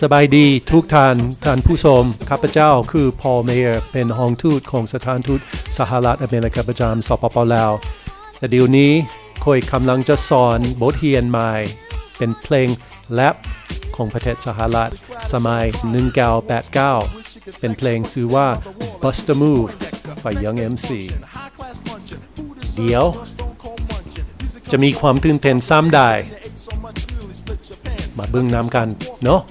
สบายดีทุกท่านผู้ชมข้าพเจ้าคือพอลเมเยอร์เป็นห้องทูตของสถานทูตสหรัฐอเมริกาประจำสปป.ลาวแต่เดี๋ยวนี้คอยกำลังจะสอนบทเรียนใหม่เป็นเพลงแรปของประเทศสหรัฐสมัย1989เป็นเพลงชื่อว่า Bust a Move by Young MC เดี๋ยวจะมีความตื่นเต้นซ้ำได้มาเบิ่งน้ำกันเนาะ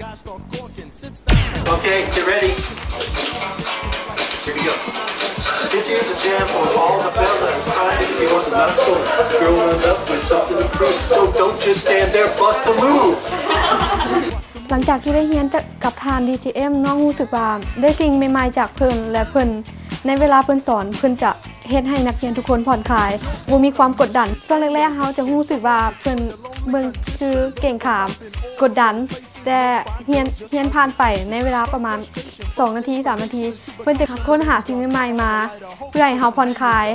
Okay, get ready. Here we go. This here's a jam for all the fellas trying to feel some muscle. Girl runs up with something to prove, so don't just stand there, bust a move. หลังจากที่ได้เรียนกับทาน DCM น้องรู้สึกว่าได้สิ่งใหม่ๆจากเพิ่นและเพิ่นในเวลาเพิ่นสอนเพิ่นจะเฮ็ดให้นักเรียนทุกคนผ่อนคลายบ่มีความกดดันตอนแรกๆเขาจะรู้สึกว่าเพิ่นเบิ่งคือเก่งขามกดดันแต่เรียนผ่านไปในเวลาประมาณ2นาที3นาทีเพิ่นจะค้นหาสิ่งใหม่ๆมาเพื่อให้เฮาผ่อนคลาย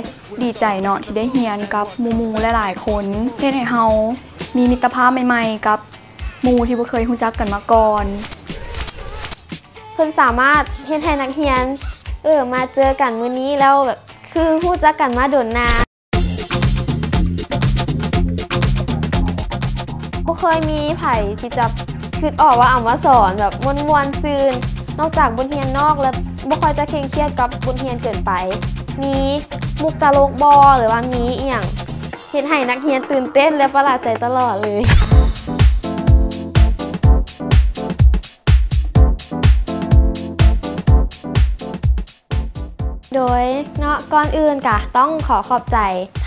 ดีใจเนาะที่ได้เรียนกับหมู่ๆหลายๆคนเฮ็ดให้เฮามีมิตรภาพใหม่ๆกับหมู่ที่บ่เคยรู้จักกันมาก่อนเพิ่นสามารถเฮ็ดให้นักเรียนมาเจอกันมื้อนี้แล้วแบบคือรู้จักกันมาโดนนานบ่เคยมีไผที่จะคิดออกว่าเอามาสอนแบบม่วนๆซื่นนอกจากบทเรียนนอกแล้วบ่ค่อยจะเคร่งเครียดกับบทเรียนเกินไปมีมุกตลกบ่หรือว่ามีอีหยังเฮ็ดให้นักเรียนตื่นเต้นและประหลาดใจตลอดเลยโดยเนาะก่อนอื่นกะต้องขอขอบใจ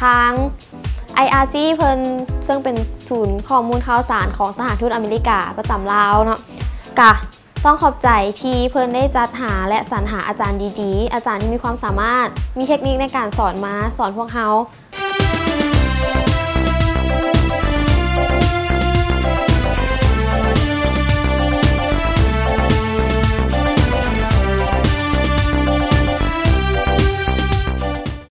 ทาง IRC เพิ่นซึ่งเป็นศูนย์ข้อมูลข่าวสารของสถานทูตอเมริกาประจำลาวเนาะกะต้องขอบใจที่เพิ่นได้จัดหาและสรรหาอาจารย์ดีๆอาจารย์ที่มีความสามารถมีเทคนิคในการสอนพวกเฮา